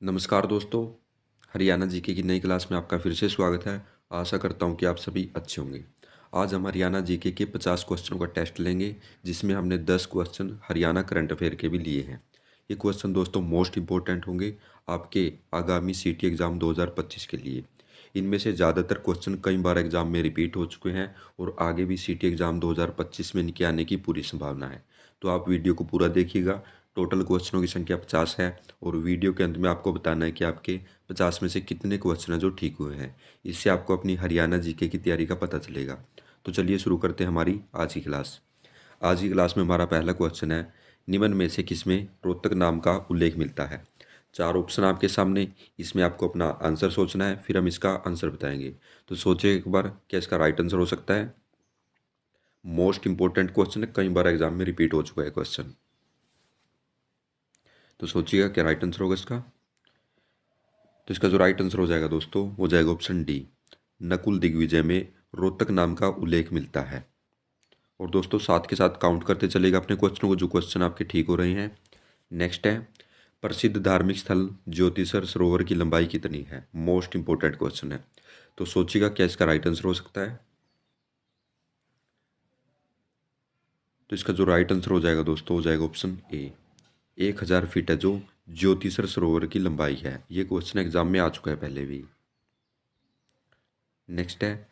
नमस्कार दोस्तों। हरियाणा जीके की नई क्लास में आपका फिर से स्वागत है। आशा करता हूँ कि आप सभी अच्छे होंगे। आज हम हरियाणा जीके के 50 क्वेश्चनों का टेस्ट लेंगे, जिसमें हमने 10 क्वेश्चन हरियाणा करंट अफेयर के भी लिए हैं। ये क्वेश्चन दोस्तों मोस्ट इंपॉर्टेंट होंगे आपके आगामी सीटी एग्ज़ाम 2025 के लिए। इनमें से ज़्यादातर क्वेश्चन कई बार एग्ज़ाम में रिपीट हो चुके हैं और आगे भी सीटी एग्ज़ाम 2025 में इनके आने की पूरी संभावना है। तो आप वीडियो को पूरा देखिएगा। टोटल क्वेश्चनों की संख्या 50 है और वीडियो के अंत में आपको बताना है कि आपके 50 में से कितने क्वेश्चन हैं जो ठीक हुए हैं। इससे आपको अपनी हरियाणा जीके की तैयारी का पता चलेगा। तो चलिए शुरू करते हैं हमारी आज की क्लास। आज की क्लास में हमारा पहला क्वेश्चन है, निम्न में से किसमें रोहतक नाम का उल्लेख मिलता है। चार ऑप्शन आपके सामने, इसमें आपको अपना आंसर सोचना है, फिर हम इसका आंसर बताएंगे। तो सोचिए एक बार, क्या इसका राइट आंसर हो सकता है। मोस्ट इंपॉर्टेंट क्वेश्चन है, कई बार एग्जाम में रिपीट हो चुका है क्वेश्चन। तो सोचिएगा क्या राइट आंसर होगा इसका। तो इसका जो राइट आंसर हो जाएगा दोस्तों, हो जाएगा ऑप्शन डी। नकुल दिग्विजय में रोहतक नाम का उल्लेख मिलता है। और दोस्तों साथ के साथ काउंट करते चलेगा अपने क्वेश्चनों को, जो क्वेश्चन आपके ठीक हो रहे हैं। नेक्स्ट है, प्रसिद्ध धार्मिक स्थल ज्योतिषर सरोवर की लंबाई कितनी है। मोस्ट इंपॉर्टेंट क्वेश्चन है। तो सोचिएगा क्या इसका राइट आंसर हो सकता है। तो इसका जो राइट आंसर हो जाएगा दोस्तों, हो जाएगा ऑप्शन ए। 1000 फीट है जो ज्योतिषर सरोवर की लंबाई है। ये क्वेश्चन एग्जाम में आ चुका है पहले भी। नेक्स्ट है,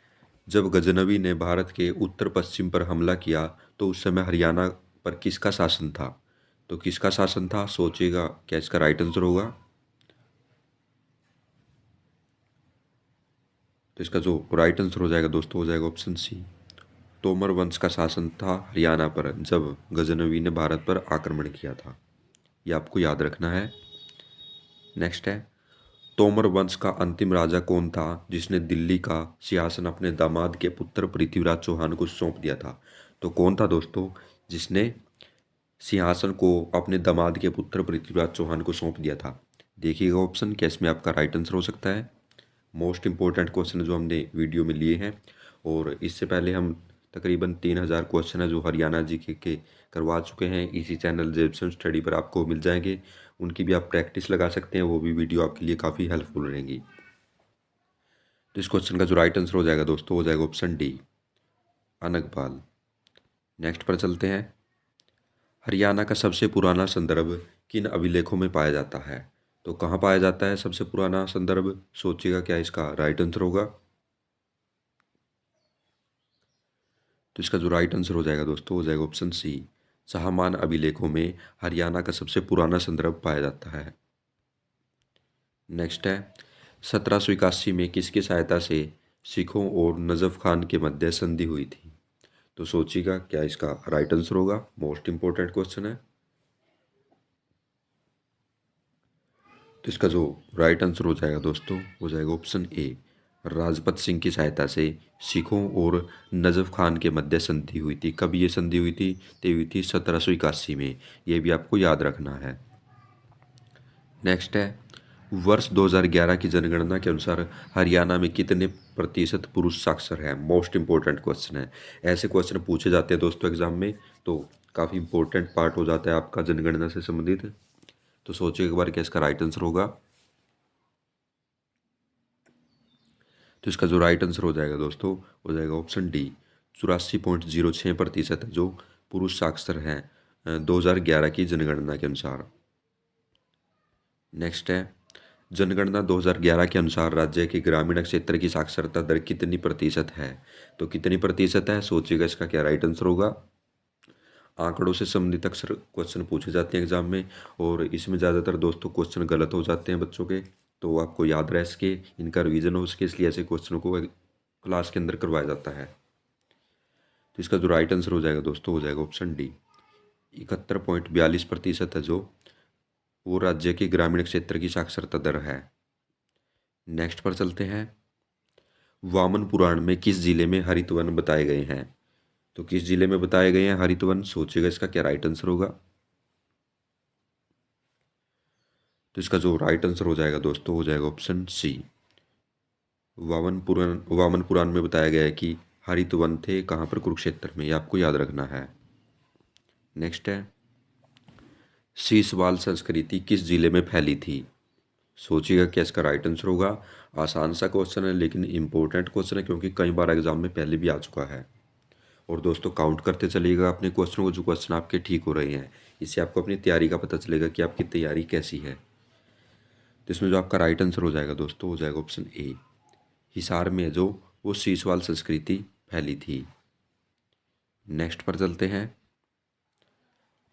जब गजनवी ने भारत के उत्तर पश्चिम पर हमला किया तो उस समय हरियाणा पर किसका शासन था। तो किसका शासन था, सोचिएगा क्या इसका राइट आंसर होगा। तो इसका जो राइट आंसर हो जाएगा दोस्तों, हो जाएगा ऑप्शन सी। तोमर वंश का शासन था हरियाणा पर जब गजनवी ने भारत पर आक्रमण किया था। ये आपको याद रखना है। नेक्स्ट है, तोमर वंश का अंतिम राजा कौन था जिसने दिल्ली का सिंहासन अपने दामाद के पुत्र पृथ्वीराज चौहान को सौंप दिया था। तो कौन था दोस्तों जिसने सिंहासन को अपने दामाद के पुत्र पृथ्वीराज चौहान को सौंप दिया था। देखिएगा ऑप्शन, क्या इसमें आपका राइट आंसर हो सकता है। मोस्ट इंपॉर्टेंट क्वेश्चन जो हमने वीडियो में लिए हैं, और इससे पहले हम तकरीबन 3000 क्वेश्चन है जो हरियाणा जी के करवा चुके हैं। इसी चैनल जेबसन स्टडी पर आपको मिल जाएंगे। उनकी भी आप प्रैक्टिस लगा सकते हैं, वो भी वीडियो आपके लिए काफ़ी हेल्पफुल रहेंगी। तो इस क्वेश्चन का जो राइट आंसर हो जाएगा दोस्तों, हो जाएगा ऑप्शन डी, अनगपाल। नेक्स्ट पर चलते हैं। हरियाणा का सबसे पुराना संदर्भ किन अभिलेखों में पाया जाता है। तो कहाँ पाया जाता है सबसे पुराना संदर्भ, सोचिएगा क्या इसका राइट आंसर होगा। तो इसका जो राइट आंसर हो जाएगा दोस्तों, हो जाएगा ऑप्शन सी। साहमान अभिलेखों में हरियाणा का सबसे पुराना संदर्भ पाया जाता है। नेक्स्ट है, 1781 में किसकी सहायता से सिखों और नजफ खान के मध्य संधि हुई थी। तो सोचिएगा क्या इसका राइट आंसर होगा। मोस्ट इंपॉर्टेंट क्वेश्चन है। तो इसका जो राइट आंसर हो जाएगा दोस्तों, हो जाएगा ऑप्शन ए। राजपत सिंह की सहायता से सिखों और नजफ खान के मध्य संधि हुई थी। कब ये संधि हुई थी, तो हुई थी 1781 में। ये भी आपको याद रखना है। नेक्स्ट है, वर्ष 2011 की जनगणना के अनुसार हरियाणा में कितने प्रतिशत पुरुष साक्षर हैं। मोस्ट इंपॉर्टेंट क्वेश्चन है। ऐसे क्वेश्चन पूछे जाते हैं दोस्तों एग्जाम में, तो काफ़ी इंपॉर्टेंट पार्ट हो जाता है आपका जनगणना से संबंधित। तो सोचिए एक बार क्या इसका राइट आंसर होगा। तो इसका जो राइट आंसर हो जाएगा दोस्तों, हो जाएगा ऑप्शन डी। 84.06% है जो पुरुष साक्षर हैं 2011 की जनगणना के अनुसार। नेक्स्ट है, जनगणना 2011 के अनुसार राज्य के ग्रामीण क्षेत्र की साक्षरता दर कितनी प्रतिशत है। तो कितनी प्रतिशत है, सोचिएगा इसका क्या राइट आंसर होगा। आंकड़ों से संबंधित अक्सर क्वेश्चन पूछे जाते हैं एग्जाम में, और इसमें ज़्यादातर दोस्तों क्वेश्चन गलत हो जाते हैं बच्चों के। तो आपको याद रह सके, इनका रिवीजन हो सके, इसलिए ऐसे क्वेश्चनों को क्लास के अंदर करवाया जाता है। तो इसका जो राइट आंसर हो जाएगा दोस्तों, हो जाएगा ऑप्शन डी। 71.42% है जो वो राज्य के ग्रामीण क्षेत्र की साक्षरता दर है। नेक्स्ट पर चलते हैं। वामन पुराण में किस जिले में हरित वन बताए गए हैं। तो किस जिले में बताए गए हैं हरित वन, सोचिएगा इसका क्या राइट आंसर होगा। तो इसका जो राइट आंसर हो जाएगा दोस्तों, हो जाएगा ऑप्शन सी। वामन पुराण में बताया गया है कि हरित वन थे कहाँ पर, कुरुक्षेत्र में। ये आपको याद रखना है। नेक्स्ट है, सीसवाल संस्कृति किस जिले में फैली थी। सोचिएगा क्या इसका राइट आंसर होगा। आसान सा क्वेश्चन है लेकिन इम्पोर्टेंट क्वेश्चन है, क्योंकि कई बार एग्जाम में पहले भी आ चुका है। और दोस्तों काउंट करते चलिएगा अपने क्वेश्चन को, जो क्वेश्चन आपके ठीक हो रहे हैं। इससे आपको अपनी तैयारी का पता चलेगा कि आपकी तैयारी कैसी है। तो इसमें जो आपका राइट आंसर हो जाएगा दोस्तों, हो जाएगा ऑप्शन ए। हिसार में जो वो सीसवाल संस्कृति फैली थी। नेक्स्ट पर चलते हैं।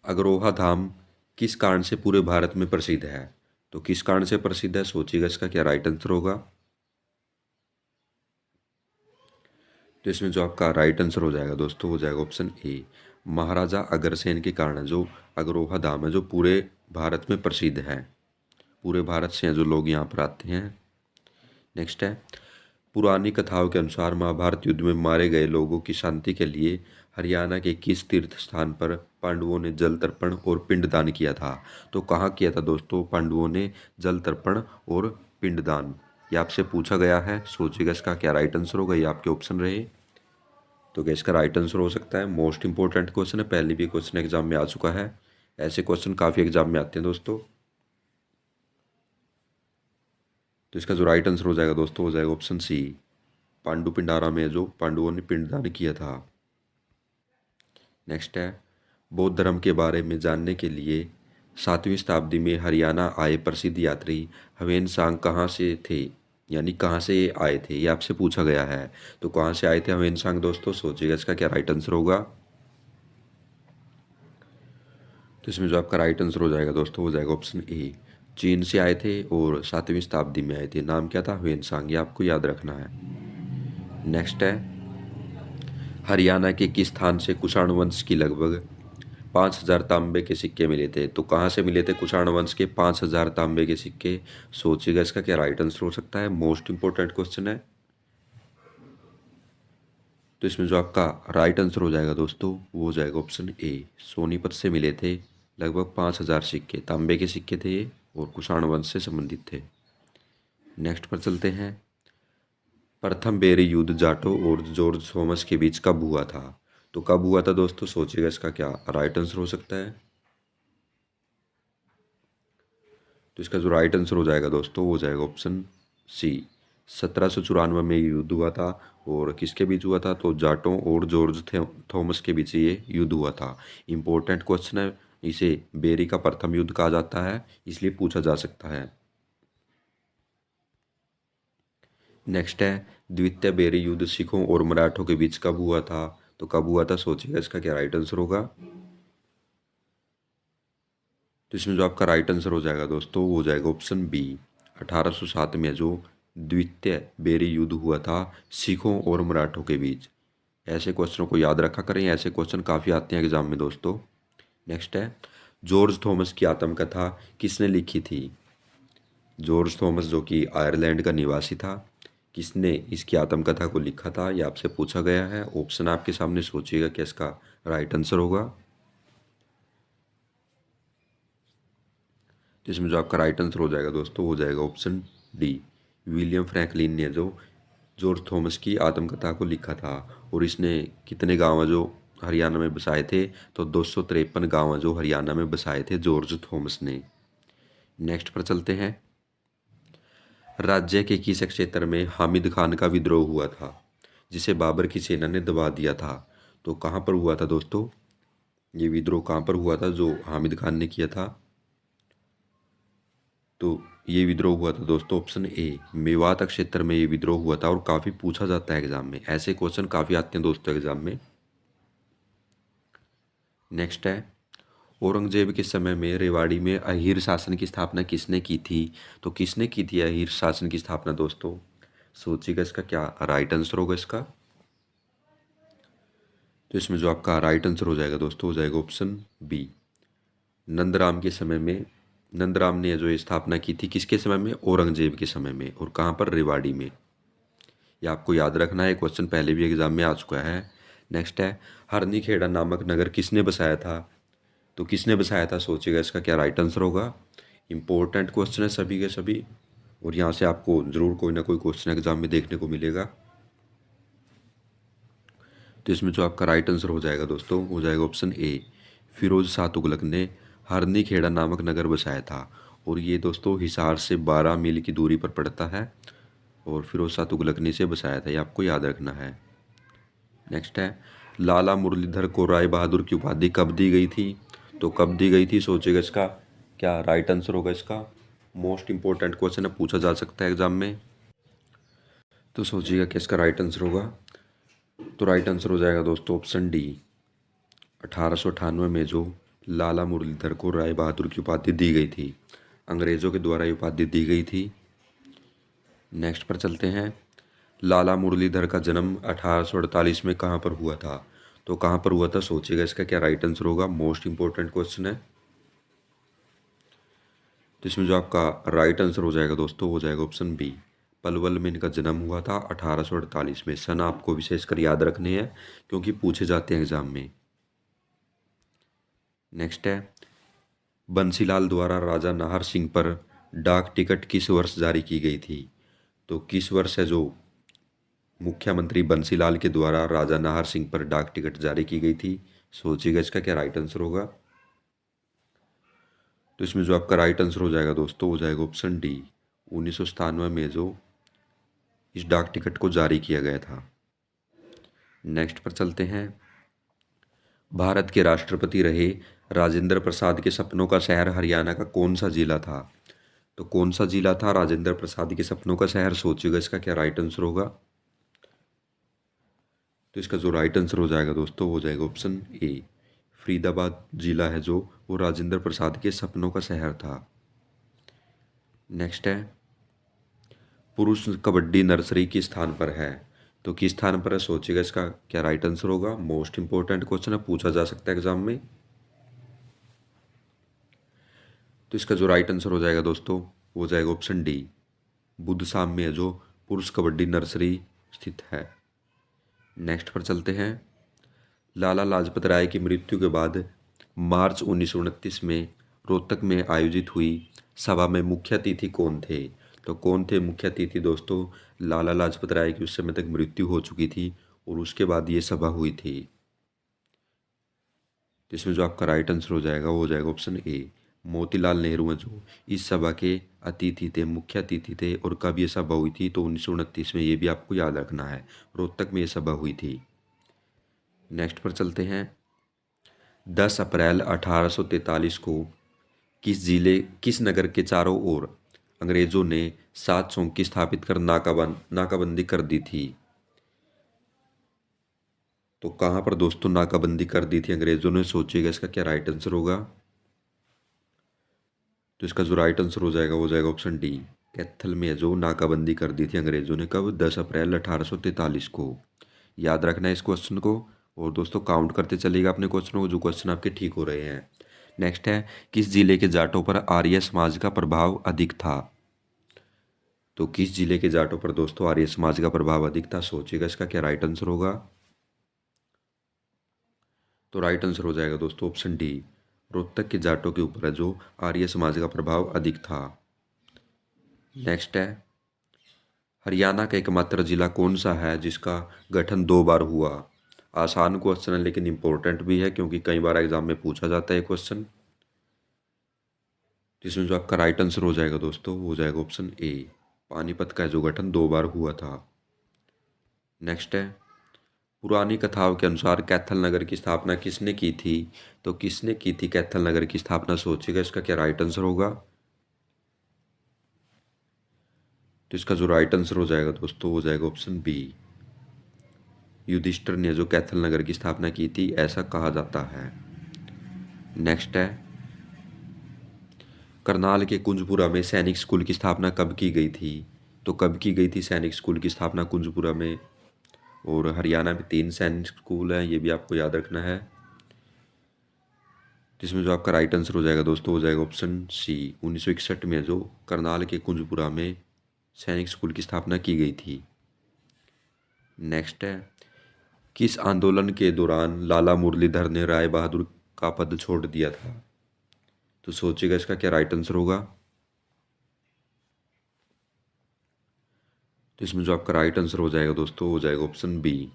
अग्रोहा धाम किस कारण से पूरे भारत में प्रसिद्ध है? तो किस कारण से प्रसिद्ध है, सोचिएगा इसका क्या राइट आंसर होगा। तो इसमें जो आपका राइट आंसर हो जाएगा दोस्तों, हो जाएगा ऑप्शन ए। महाराजा अग्रसेन के कारण जो अग्रोहा धाम है जो पूरे भारत में प्रसिद्ध है। पूरे भारत से जो लोग यहाँ पर आते हैं। नेक्स्ट है, पुरानी कथाओं के अनुसार महाभारत युद्ध में मारे गए लोगों की शांति के लिए हरियाणा के किस तीर्थ स्थान पर पांडवों ने जल तर्पण और पिंडदान किया था? तो कहाँ किया था दोस्तों पांडवों ने जल तर्पण और पिंडदान? ये आपसे पूछा गया है। सोचिएगा इसका क्या राइट आंसर होगा। ये आपके ऑप्शन रहे। तो क्या इसका राइट आंसर हो सकता है? मोस्ट इंपॉर्टेंट क्वेश्चन है, पहले भी क्वेश्चन एग्जाम में आ चुका है। ऐसे क्वेश्चन काफ़ी एग्जाम में आते हैं दोस्तों। तो इसका जो राइट आंसर हो जाएगा दोस्तों, हो जाएगा ऑप्शन सी। पांडु पिंडारा में जो पांडवों ने पिंडदान किया था। नेक्स्ट है, बौद्ध धर्म के बारे में जानने के लिए 7वीं शताब्दी में हरियाणा आए प्रसिद्ध यात्री हवेन सांग कहाँ से थे? यानी कहाँ से ये आए थे, ये आपसे पूछा गया है। तो कहाँ से आए थे हवेन सांग दोस्तों? सोचिएगा इसका क्या राइट आंसर होगा। तो इसमें जो आपका राइट आंसर हो जाएगा दोस्तों, हो जाएगा ऑप्शन ए। चीन से आए थे और 7वीं शताब्दी में आए थे। नाम क्या था? हवेन सांग। ये आपको याद रखना है। नेक्स्ट है, हरियाणा के किस स्थान से कुषाण वंश की लगभग 5,000 तांबे के सिक्के मिले थे? तो कहाँ से मिले थे कुषाण वंश के 5,000 तांबे के सिक्के? सोचिएगा इसका क्या राइट आंसर हो सकता है। मोस्ट इंपॉर्टेंट क्वेश्चन है। तो इसमें जो आपका राइट आंसर हो जाएगा दोस्तों, वो हो जाएगा ऑप्शन ए। सोनीपत से मिले थे लगभग 5,000 सिक्के। तांबे के सिक्के थे ये और कुषाण वंश से संबंधित थे। नेक्स्ट पर चलते हैं। प्रथम बेरी युद्ध जाटो और जॉर्ज थॉमस के बीच कब हुआ था? तो कब हुआ था दोस्तों? सोचिएगा इसका क्या राइट आंसर हो सकता है। तो इसका जो राइट आंसर हो जाएगा दोस्तों, वो हो जाएगा ऑप्शन सी। 1794 में ये युद्ध हुआ था। और किसके बीच हुआ था? तो जाटों और जॉर्ज थॉमस के बीच ये युद्ध हुआ था। इंपॉर्टेंट क्वेश्चन है। इसे बेरी का प्रथम युद्ध कहा जाता है, इसलिए पूछा जा सकता है। नेक्स्ट है, द्वितीय बेरी युद्ध सिखों और मराठों के बीच कब हुआ था? तो कब हुआ था? सोचिएगा इसका क्या राइट आंसर होगा। तो इसमें जो आपका राइट आंसर हो जाएगा दोस्तों, वो हो जाएगा ऑप्शन बी। 1807 में जो द्वितीय बेरी युद्ध हुआ था सिखों और मराठों के बीच। ऐसे क्वेश्चनों को याद रखा करें, ऐसे क्वेश्चन काफ़ी आते हैं एग्जाम में दोस्तों। नेक्स्ट है, जॉर्ज थॉमस की आत्मकथा किसने लिखी थी? जॉर्ज थॉमस जो कि आयरलैंड का निवासी था, किसने इसकी आत्मकथा को लिखा था? ये आपसे पूछा गया है। ऑप्शन आपके सामने, सोचिएगा क्या इसका राइट आंसर होगा। तो इसमें जो आपका राइट आंसर हो जाएगा दोस्तों, हो जाएगा ऑप्शन डी। विलियम फ्रैंकलिन ने जो जॉर्ज थॉमस की आत्मकथा को लिखा था। और इसने कितने गांव जो हरियाणा में बसाए थे? तो 253 गांव जो हरियाणा में बसाए थे जॉर्ज थॉमस ने। नेक्स्ट पर चलते हैं। राज्य के किस क्षेत्र में हामिद खान का विद्रोह हुआ था, जिसे बाबर की सेना ने दबा दिया था? तो कहाँ पर हुआ था दोस्तों? ये विद्रोह कहाँ पर हुआ था जो हामिद खान ने किया था? तो ये विद्रोह हुआ था दोस्तों ऑप्शन ए, मेवात क्षेत्र में ये विद्रोह हुआ था। और काफ़ी पूछा जाता है एग्जाम में, ऐसे क्वेश्चन काफ़ी आते हैं दोस्तों एग्जाम में। नेक्स्ट है, औरंगजेब के समय में रेवाड़ी में अहीर शासन की स्थापना किसने की थी? तो किसने की थी अहीर शासन की स्थापना दोस्तों? सोचिएगा इसका क्या राइट आंसर होगा इसका। तो इसमें जो आपका राइट आंसर हो जाएगा दोस्तों, हो जाएगा ऑप्शन बी। नंदराम के समय में, नंदराम ने जो ये स्थापना की थी किसके समय में? औरंगजेब के समय में। और कहाँ पर? रेवाड़ी में। ये आपको याद रखना है, क्वेश्चन पहले भी एग्जाम में आ चुका है। नेक्स्ट है, हरनी खेड़ा नामक नगर किसने बसाया था? तो किसने बसाया था? सोचिएगा इसका क्या राइट आंसर होगा। इंपॉर्टेंट क्वेश्चन है सभी के सभी, और यहाँ से आपको ज़रूर कोई ना कोई क्वेश्चन एग्जाम में देखने को मिलेगा। तो इसमें जो आपका राइट आंसर हो जाएगा दोस्तों, हो जाएगा ऑप्शन ए। फिरोज शाह तुगलक ने हरनी खेड़ा नामक नगर बसाया था। और ये दोस्तों हिसार से 12 मील की दूरी पर पड़ता है और फिरोज शाह तुगलक ने इसे बसाया था, ये आपको याद रखना है। नेक्स्ट है, लाला मुरलीधर को राय बहादुर की उपाधि कब दी गई थी? तो कब दी गई थी सोचिएगा, इसका क्या राइट आंसर होगा इसका? मोस्ट इंपॉर्टेंट क्वेश्चन है, पूछा जा सकता है एग्जाम में, तो सोचिएगा कि इसका राइट आंसर होगा। तो राइट आंसर हो जाएगा दोस्तों ऑप्शन डी। 1898 में जो लाला मुरलीधर को राय बहादुर की उपाधि दी गई थी, अंग्रेज़ों के द्वारा ये उपाधि दी गई थी। नेक्स्ट पर चलते हैं, लाला मुरलीधर का जन्म 1848 में कहाँ पर हुआ था? तो कहाँ पर हुआ था सोचिएगा, इसका क्या राइट आंसर होगा? मोस्ट इंपॉर्टेंट क्वेश्चन है। तो इसमें जो आपका राइट आंसर हो जाएगा दोस्तों, हो जाएगा ऑप्शन बी। पलवल में इनका जन्म हुआ था 1848 में। सन आपको विशेषकर याद रखने हैं क्योंकि पूछे जाते हैं एग्जाम में। नेक्स्ट है, बंसीलाल द्वारा राजा नाहर सिंह पर डाक टिकट किस वर्ष जारी की गई थी? तो किस वर्ष है जो मुख्यमंत्री बंसीलाल के द्वारा राजा नाहर सिंह पर डाक टिकट जारी की गई थी? सोचिएगा इसका क्या राइट आंसर होगा। तो इसमें जो आपका राइट आंसर हो जाएगा दोस्तों, हो जाएगा ऑप्शन डी। 1997 में जो इस डाक टिकट को जारी किया गया था। नेक्स्ट पर चलते हैं, भारत के राष्ट्रपति रहे राजेंद्र प्रसाद के सपनों का शहर हरियाणा का कौन सा जिला था? तो कौन सा जिला था राजेंद्र प्रसाद के सपनों का शहर? सोचिएगा इसका क्या राइट आंसर होगा। तो इसका जो राइट आंसर हो जाएगा दोस्तों, हो जाएगा ऑप्शन ए। फरीदाबाद जिला है जो, वो राजेंद्र प्रसाद के सपनों का शहर था। नेक्स्ट है, पुरुष कबड्डी नर्सरी किस स्थान पर है? तो किस स्थान पर है सोचिएगा, इसका क्या राइट आंसर होगा। मोस्ट इंपॉर्टेंट क्वेश्चन है, पूछा जा सकता है एग्जाम में। तो इसका जो राइट आंसर हो जाएगा दोस्तों, हो जाएगा ऑप्शन डी। बुद्धसाम में जो पुरुष कबड्डी नर्सरी स्थित है। नेक्स्ट पर चलते हैं, लाला लाजपत राय की मृत्यु के बाद मार्च 1929 में रोहतक में आयोजित हुई सभा में मुख्य अतिथि कौन थे? तो कौन थे मुख्य अतिथि दोस्तों? लाला लाजपत राय की उस समय तक मृत्यु हो चुकी थी और उसके बाद ये सभा हुई थी। तो इसमें जो आपका राइट आंसर हो जाएगा, वो हो जाएगा ऑप्शन ए। मोतीलाल नेहरू हैं जो इस सभा के अतिथि थे, मुख्य अतिथि थे। और कब ये सभा हुई थी? तो 1929 में, ये भी आपको याद रखना है, रोहतक में ये सभा हुई थी। नेक्स्ट पर चलते हैं, 10 अप्रैल 1843 को किस नगर के चारों ओर अंग्रेजों ने 7 चौकी स्थापित कर नाकाबंदी कर दी थी? तो कहाँ पर दोस्तों नाकाबंदी कर दी थी अंग्रेजों ने? सोचिएगा इसका क्या राइट आंसर होगा। तो इसका जो राइट आंसर हो जाएगा, हो जाएगा ऑप्शन डी। कैथल में जो नाकाबंदी कर दी थी अंग्रेजों ने, कब? 10 अप्रैल 1843 को। याद रखना है इस क्वेश्चन को। और दोस्तों काउंट करते चलिएगा अपने क्वेश्चनों को, जो क्वेश्चन आपके ठीक हो रहे हैं। नेक्स्ट है, किस जिले के जाटों पर आर्य समाज का प्रभाव अधिक था? तो किस जिले के जाटों पर दोस्तों आर्य समाज का प्रभाव अधिक था? सोचिएगा इसका क्या राइट आंसर होगा। तो राइट आंसर हो जाएगा दोस्तों ऑप्शन डी। रोहतक के जाटों के ऊपर है जो आर्य समाज का प्रभाव अधिक था। नेक्स्ट है, हरियाणा का एकमात्र जिला कौन सा है जिसका गठन 2 बार हुआ? आसान क्वेश्चन है लेकिन इंपॉर्टेंट भी है क्योंकि कई बार एग्जाम में पूछा जाता है क्वेश्चन। जिसमें जो आपका राइट आंसर हो जाएगा दोस्तों, हो जाएगा ऑप्शन ए। पानीपत का जो गठन 2 बार हुआ था। नेक्स्ट है, पुरानी कथाओं के अनुसार कैथल नगर की स्थापना किसने की थी? तो किसने की थी कैथल नगर की स्थापना? सोचिएगा इसका क्या राइट आंसर होगा। तो इसका जो राइट आंसर हो जाएगा दोस्तों, हो जाएगा ऑप्शन बी। युधिष्ठिर ने जो कैथल नगर की स्थापना की थी, ऐसा कहा जाता है। नेक्स्ट है, करनाल के कुंजपुरा में सैनिक स्कूल की स्थापना कब की गई थी? तो कब की गई थी सैनिक स्कूल की स्थापना कुंजपुरा में? और हरियाणा में 3 सैनिक स्कूल हैं, ये भी आपको याद रखना है। जिसमें जो आपका राइट आंसर हो जाएगा दोस्तों, हो जाएगा ऑप्शन सी। 1961 में जो करनाल के कुंजपुरा में सैनिक स्कूल की स्थापना की गई थी। नेक्स्ट है, किस आंदोलन के दौरान लाला मुरलीधर ने राय बहादुर का पद छोड़ दिया था? तो सोचिएगा इसका क्या राइट आंसर होगा। तो इसमें जो आपका राइट आंसर हो जाएगा दोस्तों, हो जाएगा ऑप्शन बी।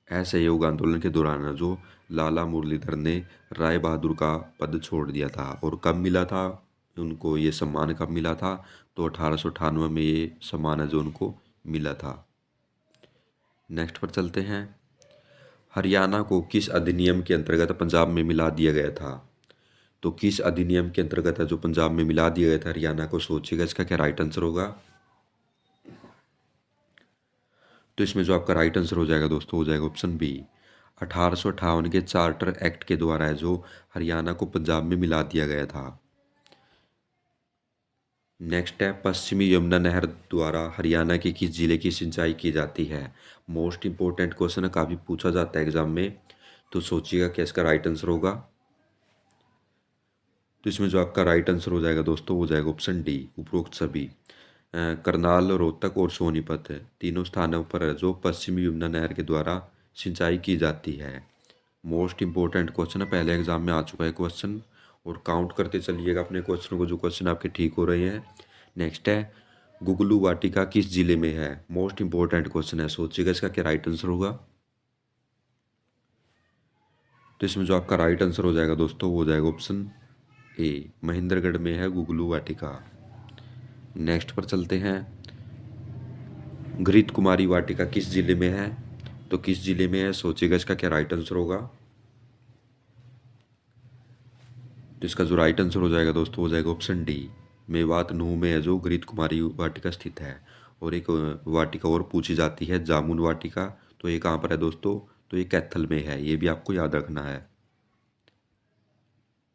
असहयोग आंदोलन के दौरान जो लाला मुरलीधर ने राय बहादुर का पद छोड़ दिया था। और कब मिला था उनको ये सम्मान कब मिला था? तो 1898 में ये सम्मान है जो उनको मिला था। नेक्स्ट पर चलते हैं। हरियाणा को किस अधिनियम के अंतर्गत पंजाब में मिला दिया गया था? तो किस अधिनियम के अंतर्गत है जो पंजाब में मिला दिया गया था हरियाणा को? सोचिएगा इसका क्या राइट आंसर होगा। तो इसमें जो आपका राइट आंसर हो जाएगा दोस्तों, हो जाएगा ऑप्शन बी। 1858 के चार्टर एक्ट के द्वारा है जो हरियाणा को पंजाब में मिला दिया गया था। नेक्स्ट है, पश्चिमी यमुना नहर द्वारा हरियाणा के किस जिले की सिंचाई की जाती है? मोस्ट इंपॉर्टेंट क्वेश्चन है, काफ़ी पूछा जाता है एग्जाम में, तो सोचिएगा क्या इसका राइट आंसर होगा। तो इसमें जो आपका राइट आंसर हो जाएगा दोस्तों, हो जाएगा ऑप्शन डी, उपरोक्त सभी। करनाल, रोहतक और सोनीपत तीनों स्थानों पर है जो पश्चिमी यमुना नहर के द्वारा सिंचाई की जाती है। मोस्ट इंपॉर्टेंट क्वेश्चन है, पहले एग्जाम में आ चुका है क्वेश्चन, और काउंट करते चलिएगा अपने क्वेश्चनों को जो क्वेश्चन आपके ठीक हो रहे हैं। नेक्स्ट है, गुगलू वाटिका किस जिले में है? मोस्ट इंपॉर्टेंट क्वेश्चन है, सोचिएगा इसका क्या राइट आंसर होगा। तो इसमें जो आपका राइट आंसर हो जाएगा दोस्तों, वो हो जाएगा ऑप्शन ए, महेंद्रगढ़ में है गुगलू वाटिका। नेक्स्ट पर चलते हैं। घृत कुमारी वाटिका किस जिले में है? तो किस जिले में है, सोचिएगा इसका क्या राइट आंसर होगा। तो इसका जो राइट आंसर हो जाएगा दोस्तों, हो जाएगा ऑप्शन डी, मेवात नूह में है जो घृत कुमारी वाटिका स्थित है। और एक वाटिका और पूछी जाती है, जामुन वाटिका, तो ये कहाँ पर है दोस्तों? तो ये कैथल में है, ये भी आपको याद रखना है।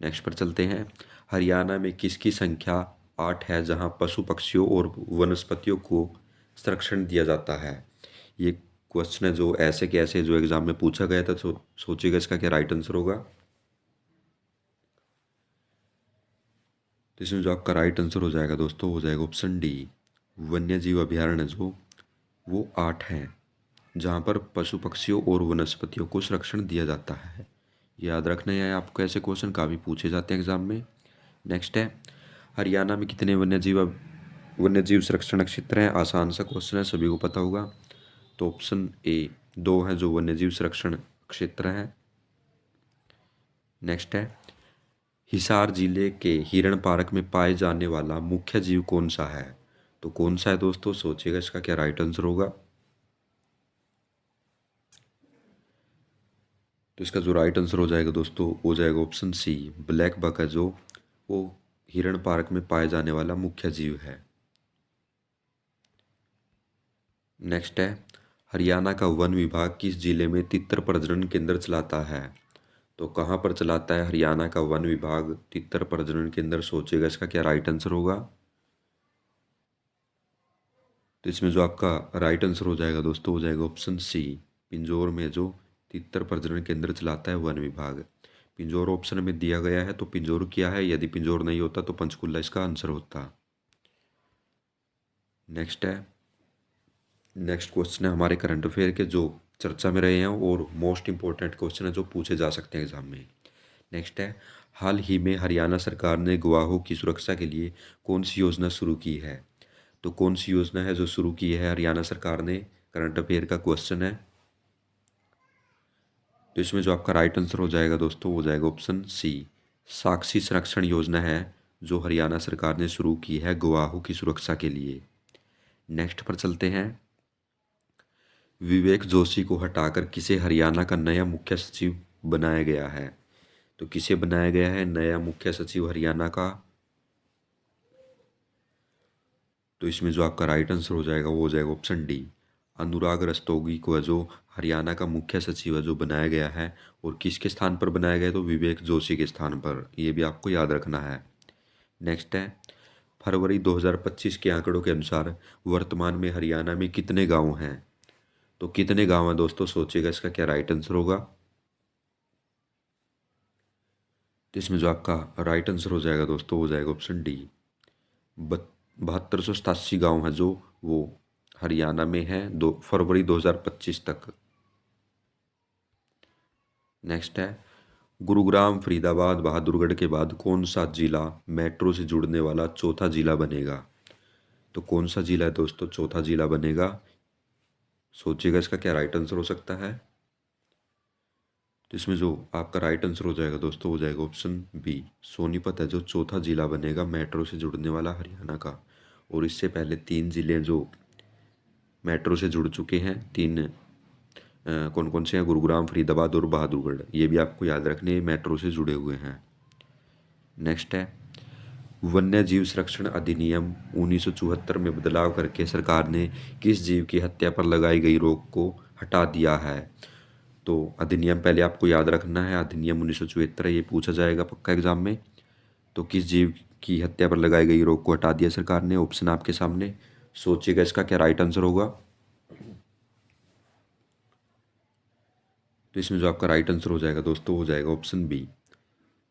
नेक्स्ट पर चलते हैं। हरियाणा में किसकी संख्या 8 है जहां पशु पक्षियों और वनस्पतियों को संरक्षण दिया जाता है? ये क्वेश्चन है जो ऐसे के ऐसे जो एग्जाम में पूछा गया था, तो सोचिएगा इसका क्या राइट आंसर होगा। तो इसमें जो आपका राइट आंसर हो जाएगा दोस्तों, हो जाएगा ऑप्शन डी, वन्य जीव अभ्यारण्य जो वो 8 हैं जहाँ पर पशु पक्षियों और वनस्पतियों को संरक्षण दिया जाता है। याद रखना है आपको, ऐसे क्वेश्चन काफ़ी पूछे जाते हैं एग्जाम में। नेक्स्ट है, हरियाणा में कितने वन्यजीव संरक्षण क्षेत्र हैं? आसान सा क्वेश्चन है, सभी को पता होगा। तो ऑप्शन ए 2 है जो वन्यजीव संरक्षण क्षेत्र है। नेक्स्ट है, हिसार जिले के हिरण पार्क में पाए जाने वाला मुख्य जीव कौन सा है? तो कौन सा है दोस्तों, सोचिएगा इसका क्या राइट आंसर होगा। तो इसका जो राइट आंसर हो जाएगा दोस्तों, हो जाएगा ऑप्शन सी, ब्लैक बक है जो वो हिरण पार्क में पाए जाने वाला मुख्य जीव है। नेक्स्ट है, हरियाणा का वन विभाग किस जिले में तितर प्रजनन केंद्र चलाता है? तो कहाँ पर चलाता है हरियाणा का वन विभाग तितर प्रजनन केंद्र? सोचिएगा इसका क्या राइट आंसर होगा। तो इसमें जो आपका राइट आंसर हो जाएगा दोस्तों, हो जाएगा ऑप्शन सी, पिंजौर में जो तितर प्रजनन केंद्र चलाता है वन विभाग। पिंजौर ऑप्शन में दिया गया है तो पिंजौर क्या है, यदि पिंजौर नहीं होता तो पंचकुला इसका आंसर होता। नेक्स्ट है, नेक्स्ट क्वेश्चन है हमारे करंट अफेयर के जो चर्चा में रहे हैं और मोस्ट इंपॉर्टेंट क्वेश्चन है जो पूछे जा सकते हैं एग्जाम में। नेक्स्ट है, हाल ही में हरियाणा सरकार ने गवाहों की सुरक्षा के लिए कौन सी योजना शुरू की है? तो कौन सी योजना है जो शुरू की है हरियाणा सरकार ने? करंट अफेयर का क्वेश्चन है। तो इसमें जो आपका राइट आंसर हो जाएगा दोस्तों, हो जाएगा ऑप्शन सी, साक्षी संरक्षण योजना है जो हरियाणा सरकार ने शुरू की है गवाहों की सुरक्षा के लिए। नेक्स्ट पर चलते हैं। विवेक जोशी को हटाकर किसे हरियाणा का नया मुख्य सचिव बनाया गया है? तो किसे बनाया गया है नया मुख्य सचिव हरियाणा का? तो इसमें जो आपका राइट आंसर हो जाएगा वो हो जाएगा ऑप्शन डी, अनुराग रस्तोगी को जो हरियाणा का मुख्य सचिव है जो बनाया गया है। और किसके स्थान पर बनाया गया? तो विवेक जोशी के स्थान पर, ये भी आपको याद रखना है। नेक्स्ट है, फरवरी 2025 के आंकड़ों के अनुसार वर्तमान में हरियाणा में कितने गांव हैं? तो कितने गांव हैं दोस्तों, सोचिएगा इसका क्या राइट आंसर होगा। तो इसमें जो आपका राइट आंसर हो जाएगा दोस्तों, हो जाएगा ऑप्शन डी, 7287 गांव है जो वो हरियाणा में है फरवरी 2025 तक। नेक्स्ट है, गुरुग्राम, फरीदाबाद, बहादुरगढ़ के बाद कौन सा जिला मेट्रो से जुड़ने वाला चौथा जिला बनेगा? तो कौन सा जिला है दोस्तों चौथा जिला बनेगा? सोचिएगा इसका क्या राइट आंसर हो सकता है। तो तो इसमें जो आपका राइट आंसर हो जाएगा दोस्तों, हो जाएगा ऑप्शन बी, सोनीपत है जो चौथा जिला बनेगा मेट्रो से जुड़ने वाला हरियाणा का। और इससे पहले 3 जिले जो मेट्रो से जुड़ चुके हैं, 3 कौन कौन से हैं, गुरुग्राम, फरीदाबाद और बहादुरगढ़, ये भी आपको याद रखने, मेट्रो से जुड़े हुए हैं। नेक्स्ट है, वन्य जीव संरक्षण अधिनियम 1974 में बदलाव करके सरकार ने किस जीव की हत्या पर लगाई गई रोक को हटा दिया है। तो अधिनियम पहले आपको याद रखना है, अधिनियम 1974 ये पूछा जाएगा पक्का एग्जाम में। तो किस जीव की हत्या पर लगाई गई रोक को हटा दिया सरकार ने, ऑप्शन आपके सामने, सोचिएगा इसका क्या राइट आंसर होगा। तो इसमें जो आपका राइट आंसर हो जाएगा दोस्तों, हो जाएगा ऑप्शन बी,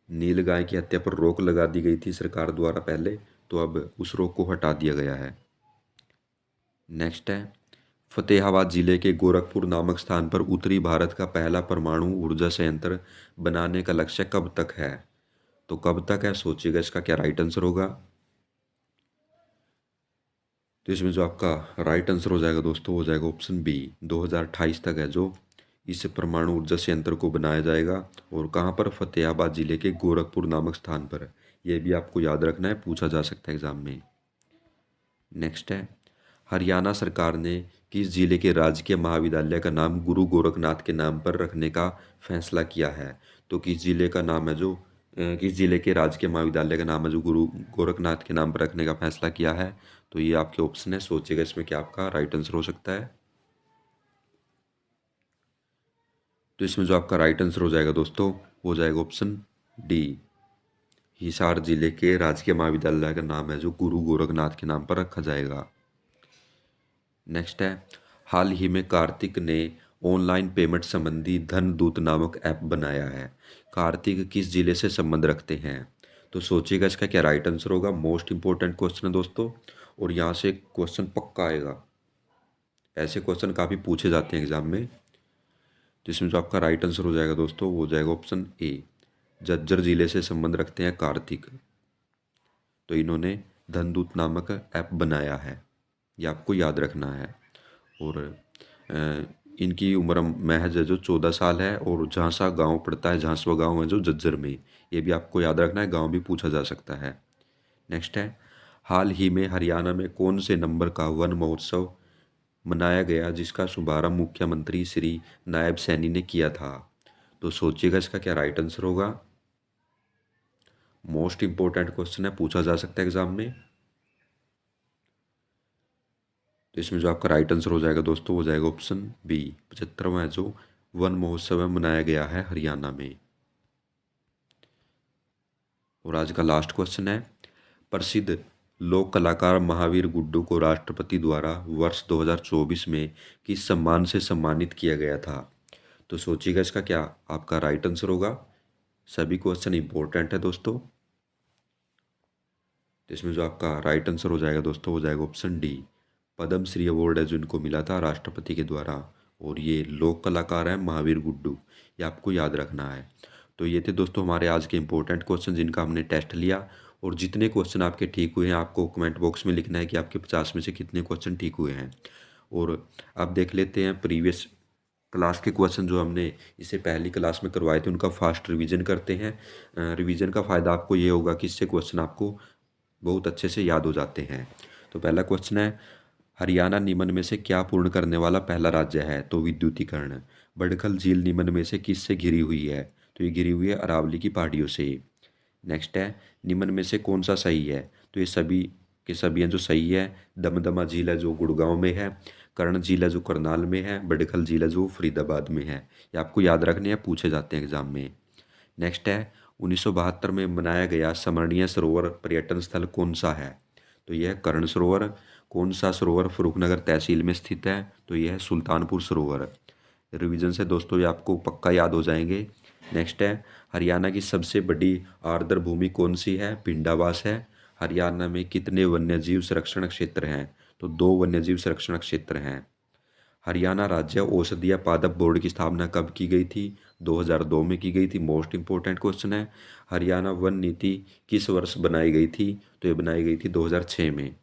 नीलगाय की हत्या पर रोक लगा दी गई थी सरकार द्वारा पहले, तो अब उस रोक को हटा दिया गया है। नेक्स्ट है, फतेहाबाद जिले के गोरखपुर नामक स्थान पर उत्तरी भारत का पहला परमाणु ऊर्जा संयंत्र बनाने का लक्ष्य कब तक है। तो कब तक है, सोचिएगा इसका क्या राइट आंसर होगा। तो इसमें जो आपका राइट आंसर हो जाएगा दोस्तों, हो जाएगा ऑप्शन बी, 2028 तक है जो इस परमाणु ऊर्जा संयंत्र को बनाया जाएगा। और कहाँ पर, फतेहाबाद जिले के गोरखपुर नामक स्थान पर। यह भी आपको याद रखना है, पूछा जा सकता है एग्जाम में। नेक्स्ट है, हरियाणा सरकार ने किस जिले के राजकीय महाविद्यालय का नाम गुरु गोरखनाथ के नाम पर रखने का फैसला किया है। तो किस जिले का नाम है जो किस जिले के राजकीय महाविद्यालय का नाम है जो गुरु गोरखनाथ के नाम पर रखने का फैसला किया है। तो ये आपके ऑप्शन है, सोचिएगा इसमें क्या आपका राइट आंसर हो सकता है। तो इसमें जो आपका राइट आंसर हो जाएगा दोस्तों, हो जाएगा ऑप्शन डी, हिसार जिले के राजकीय महाविद्यालय का नाम है जो गुरु गोरखनाथ के नाम पर रखा जाएगा। नेक्स्ट है, हाल ही में कार्तिक ने ऑनलाइन पेमेंट संबंधी धन दूत नामक ऐप बनाया है। कार्तिक किस जिले से संबंध रखते हैं। तो सोचिएगा इसका क्या राइट आंसर होगा। मोस्ट इंपॉर्टेंट क्वेश्चन है दोस्तों, और यहाँ से क्वेश्चन पक्का आएगा, ऐसे क्वेश्चन काफ़ी पूछे जाते हैं एग्जाम में। तो इसमें जो आपका राइट आंसर हो जाएगा दोस्तों, वो हो जाएगा ऑप्शन ए, झज्जर जिले से संबंध रखते हैं कार्तिक। तो इन्होंने धनदूत नामक ऐप बनाया है, ये आपको याद रखना है। और इनकी उम्र महज है जो 14 साल है, और झांसा गांव पड़ता है, झांसवा गांव है जो झज्जर में, ये भी आपको याद रखना है, गांव भी पूछा जा सकता है। नेक्स्ट है, हाल ही में हरियाणा में कौन से नंबर का वन महोत्सव मनाया गया जिसका शुभारंभ मुख्यमंत्री श्री नायब सैनी ने किया था। तो सोचिएगा इसका क्या राइट आंसर होगा। मोस्ट इंपॉर्टेंट क्वेश्चन है, पूछा जा सकता है एग्जाम में। तो इसमें जो आपका राइट आंसर हो जाएगा दोस्तों, हो जाएगा ऑप्शन बी, 75वां जो वन महोत्सव में मनाया गया है हरियाणा में। और आज का लास्ट क्वेश्चन है, प्रसिद्ध लोक कलाकार महावीर गुड्डू को राष्ट्रपति द्वारा वर्ष 2024 में किस सम्मान से सम्मानित किया गया था। तो सोचिएगा इसका क्या आपका राइट आंसर होगा। सभी क्वेश्चन इंपॉर्टेंट है दोस्तों। तो इसमें जो आपका राइट आंसर हो जाएगा दोस्तों, हो जाएगा option D, Padma Shri award है जो इनको मिला था राष्ट्रपति के द्वारा। और ये लोक कलाकार हैं महावीर गुड्डू, ये आपको याद रखना है। तो ये थे दोस्तों हमारे आज के इंपॉर्टेंट क्वेश्चन जिनका हमने टेस्ट लिया। और जितने क्वेश्चन आपके ठीक हुए हैं आपको कमेंट बॉक्स में लिखना है कि आपके 50 में से कितने क्वेश्चन ठीक हुए हैं। और अब देख लेते हैं प्रीवियस क्लास के क्वेश्चन जो हमने इससे पहली क्लास में करवाए थे, उनका फास्ट रिवीजन करते हैं। रिवीजन का फ़ायदा आपको ये होगा कि इससे क्वेश्चन आपको बहुत अच्छे से याद हो जाते हैं। तो पहला क्वेश्चन है, हरियाणा निम्न में से क्या पूर्ण करने वाला पहला राज्य है। तो विद्युतीकरण। बड़खल झील निम्न में से किससे घिरी हुई है। तो ये घिरी हुई है अरावली की पहाड़ियों से। नेक्स्ट है, निम्न में से कौन सा सही है। तो ये सभी के सभी हैं जो सही है। दमदमा झील है जो गुड़गांव में है, कर्ण झील है जो करनाल में है, बड़खल झील है जो फरीदाबाद में है। ये आपको याद रखने हैं, पूछे जाते हैं एग्जाम में। नेक्स्ट है, 1972 में बनाया गया स्मरणीय सरोवर पर्यटन स्थल कौन सा है। तो यह है कर्ण सरोवर। कौन सा सरोवर फरुखनगर तहसील में स्थित है। तो यह है सुल्तानपुर सरोवर। रिवीजन से दोस्तों ये आपको पक्का याद हो जाएंगे। नेक्स्ट है, हरियाणा की सबसे बड़ी आर्द्र भूमि कौन सी है। भिंडावास है। हरियाणा में कितने वन्यजीव संरक्षण क्षेत्र हैं। तो 2 वन्यजीव संरक्षण क्षेत्र हैं। हरियाणा राज्य औषधीय पादप बोर्ड की स्थापना कब की गई थी। 2002 में की गई थी। मोस्ट इंपॉर्टेंट क्वेश्चन है। हरियाणा वन नीति किस वर्ष बनाई गई थी। तो ये बनाई गई थी 2006 में।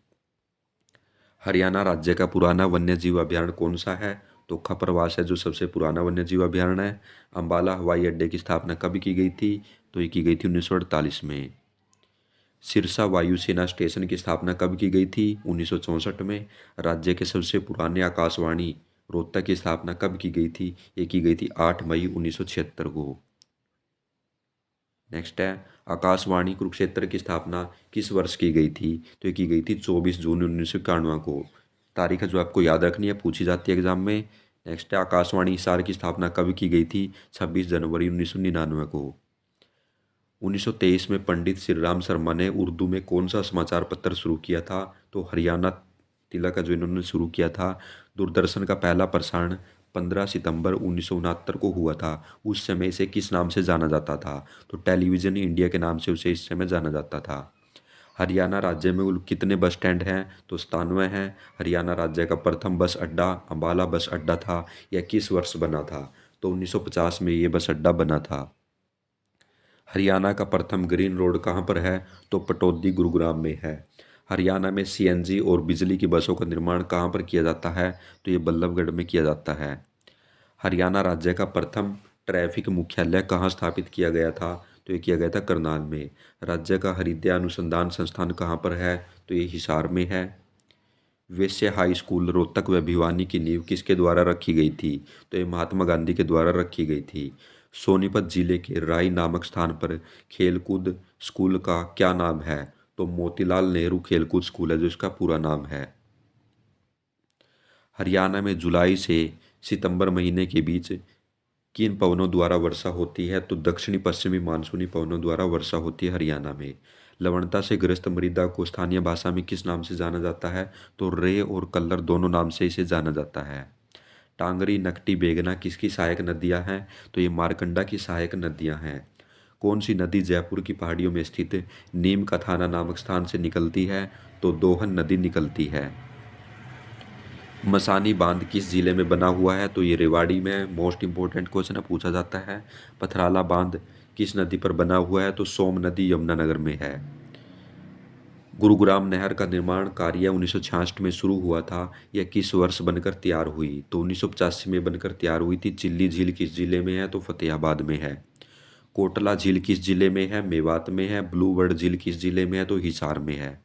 हरियाणा राज्य का पुराना वन्यजीव अभयारण्य कौन सा है। तो खपरवास है जो सबसे पुराना वन्यजीव अभयारण्य है। अम्बाला हवाई अड्डे की स्थापना कब की गई थी? तो ये की गई थी 1948 में। सिरसा वायुसेना स्टेशन की स्थापना कब की गई थी? 1964 में। राज्य के सबसे पुराने आकाशवाणी रोहतक की स्थापना कब की गई थी? ये की गई थी 8 मई 1976 को। नेक्स्ट है, आकाशवाणी कुरुक्षेत्र की स्थापना किस वर्ष की गई थी? तो ये की गई थी 24 जून 1991 को। तारीख है जो आपको याद रखनी है, पूछी जाती है एग्जाम में। नेक्स्ट है, आकाशवाणी हिसार की स्थापना कब की गई थी? 26 जनवरी 1999 को। 1923 में पंडित श्रीराम शर्मा ने उर्दू में कौन सा समाचार पत्र शुरू किया था? तो हरियाणा तिलक का जो इन्होंने शुरू किया था। दूरदर्शन का पहला प्रसारण 15 सितंबर 1969 को हुआ था। उस समय इसे किस नाम से जाना जाता था? तो टेलीविज़न इंडिया के नाम से उसे इस समय जाना जाता था। हरियाणा राज्य में कुल कितने बस स्टैंड हैं? तो 97 हैं। हरियाणा राज्य का प्रथम बस अड्डा अम्बाला बस अड्डा था। यह किस वर्ष बना था? तो 1950 में ये बस अड्डा बना था। हरियाणा का प्रथम ग्रीन रोड कहाँ पर है? तो पटौदी गुरुग्राम में है। हरियाणा में सीएनजी और बिजली की बसों का निर्माण कहाँ पर किया जाता है? तो ये बल्लभगढ़ में किया जाता है। हरियाणा राज्य का प्रथम ट्रैफिक मुख्यालय कहाँ स्थापित किया गया था? तो ये किया गया था करनाल में। राज्य का हृदय अनुसंधान संस्थान कहाँ पर है? तो ये हिसार में है। वैश्य हाई स्कूल रोहतक व भिवानी की नींव किसके द्वारा रखी गई थी? तो ये महात्मा गांधी के द्वारा रखी गई थी। सोनीपत जिले के राई नामक स्थान पर खेलकूद स्कूल का क्या नाम है? तो मोतीलाल नेहरू खेलकूद स्कूल है जो इसका पूरा नाम है। हरियाणा में जुलाई से सितंबर महीने के बीच किन पवनों द्वारा वर्षा होती है? तो दक्षिणी पश्चिमी मानसूनी पवनों द्वारा वर्षा होती है हरियाणा में। लवणता से ग्रस्त मृदा को स्थानीय भाषा में किस नाम से जाना जाता है? तो रे और कल्लर दोनों नाम से इसे जाना जाता है। टांगरी, नकटी, बेगना किसकी सहायक नदियां हैं? तो ये मारकंडा की सहायक नदियां हैं। कौन सी नदी जयपुर की पहाड़ियों में स्थित नीम का थाना नामक स्थान से निकलती है? तो दोहन नदी निकलती है। मसानी बांध किस जिले में बना हुआ है? तो ये रेवाड़ी में है। मोस्ट इंपॉर्टेंट क्वेश्चन है, पूछा जाता है। पथराला बांध किस नदी पर बना हुआ है? तो सोम नदी यमुनानगर में है। गुरुग्राम नहर का निर्माण कार्य 1966 में शुरू हुआ था। यह किस वर्ष बनकर तैयार हुई? तो 1985 में बनकर तैयार हुई थी। चिल्ली झील किस जिले में है? तो फतेहाबाद में है। कोटला झील किस जिले में है? मेवात में है। ब्लू वर्ल्ड झील किस जिले में है? तो हिसार में है।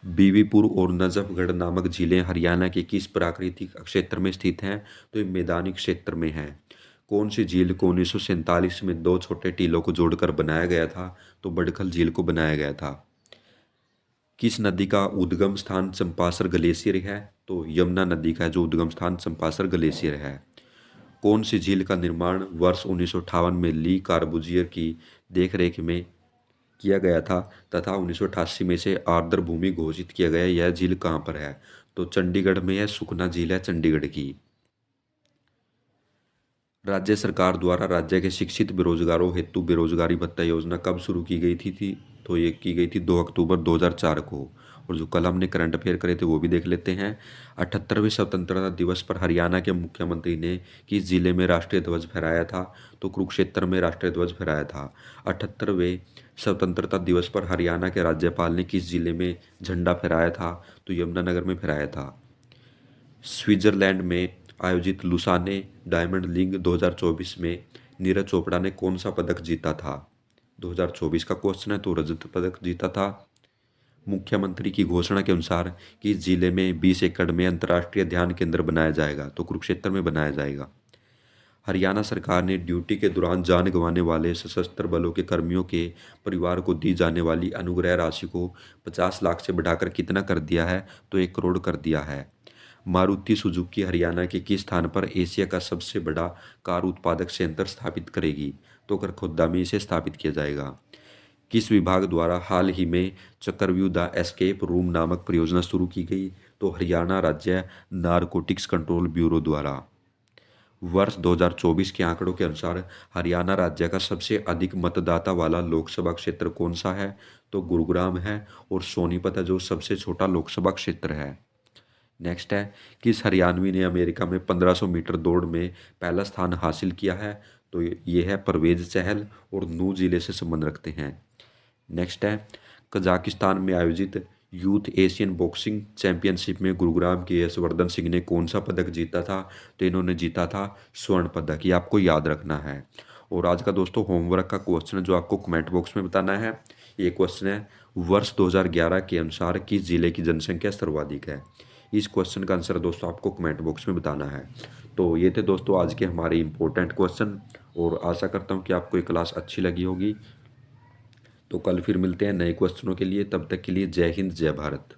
बीवीपुर और नजफगढ़ नामक झीलें हरियाणा के किस प्राकृतिक क्षेत्र में स्थित हैं? तो ये मैदानी क्षेत्र में है। कौन सी झील को 1947 में दो छोटे टीलों को जोड़कर बनाया गया था? तो बड़खल झील को बनाया गया था। किस नदी का उद्गम स्थान चंपासर ग्लेशियर है? तो यमुना नदी का जो उद्गम स्थान चंपासर ग्लेशियर है। कौन सी झील का निर्माण वर्ष 1958 में ली कार्बूजियर की देखरेख में किया गया था तथा 1988 में से आर्द्र भूमि घोषित किया गया? यह झील कहाँ पर है? तो चंडीगढ़ में है। सुखना झील है चंडीगढ़ की। राज्य सरकार द्वारा राज्य के शिक्षित बेरोजगारों हेतु बेरोजगारी भत्ता योजना कब शुरू की गई थी? तो ये की गई थी 2 अक्टूबर 2004 को। और जो कल हमने करंट अफेयर करे थे वो भी देख लेते हैं। 78वें स्वतंत्रता दिवस पर हरियाणा के मुख्यमंत्री ने किस जिले में राष्ट्रीय ध्वज फहराया था? तो कुरुक्षेत्र में राष्ट्रीय ध्वज फहराया था। 78वें स्वतंत्रता दिवस पर हरियाणा के राज्यपाल ने किस जिले में झंडा फहराया था? तो यमुनानगर में फहराया था। स्विट्जरलैंड में आयोजित लुसाने डायमंड लीग 2024 में नीरज चोपड़ा ने कौन सा पदक जीता था? 2024 का क्वेश्चन है, तो रजत पदक जीता था। मुख्यमंत्री की घोषणा के अनुसार किस जिले में 20 एकड़ में अंतर्राष्ट्रीय ध्यान केंद्र बनाया जाएगा? तो कुरुक्षेत्र में बनाया जाएगा। हरियाणा सरकार ने ड्यूटी के दौरान जान गंवाने वाले सशस्त्र बलों के कर्मियों के परिवार को दी जाने वाली अनुग्रह राशि को 50 लाख से बढ़ाकर कितना कर दिया है? तो 1 करोड़ कर दिया है। मारुति सुजुकी हरियाणा के किस स्थान पर एशिया का सबसे बड़ा कार उत्पादक संयंत्र स्थापित करेगी? तो करखोदा में इसे स्थापित किया जाएगा। किस विभाग द्वारा हाल ही में चक्रव्यूह द एस्केप रूम नामक परियोजना शुरू की गई? तो हरियाणा राज्य नारकोटिक्स कंट्रोल ब्यूरो द्वारा। वर्ष 2024 के आंकड़ों के अनुसार हरियाणा राज्य का सबसे अधिक मतदाता वाला लोकसभा क्षेत्र कौन सा है? तो गुरुग्राम है। और सोनीपत है जो सबसे छोटा लोकसभा क्षेत्र है। नेक्स्ट है, किस हरियाणवी ने अमेरिका में 1500 मीटर दौड़ में पहला स्थान हासिल किया है? तो ये है परवेज चहल और नू जिले से संबंध रखते हैं। नेक्स्ट है, कजाकिस्तान में आयोजित यूथ एशियन बॉक्सिंग चैंपियनशिप में गुरुग्राम के यशवर्धन सिंह ने कौन सा पदक जीता था? तो इन्होंने जीता था स्वर्ण पदक। ये आपको याद रखना है। और आज का दोस्तों होमवर्क का क्वेश्चन है जो आपको कमेंट बॉक्स में बताना है। ये क्वेश्चन है, वर्ष 2011 के अनुसार किस जिले की जनसंख्या सर्वाधिक है? इस क्वेश्चन का आंसर दोस्तों आपको कमेंट बॉक्स में बताना है। तो ये थे दोस्तों आज के हमारे इम्पोर्टेंट क्वेश्चन, और आशा करता हूँ कि आपको ये क्लास अच्छी लगी होगी। तो कल फिर मिलते हैं नए क्वेश्चनों के लिए, तब तक के लिए जय हिंद जय भारत।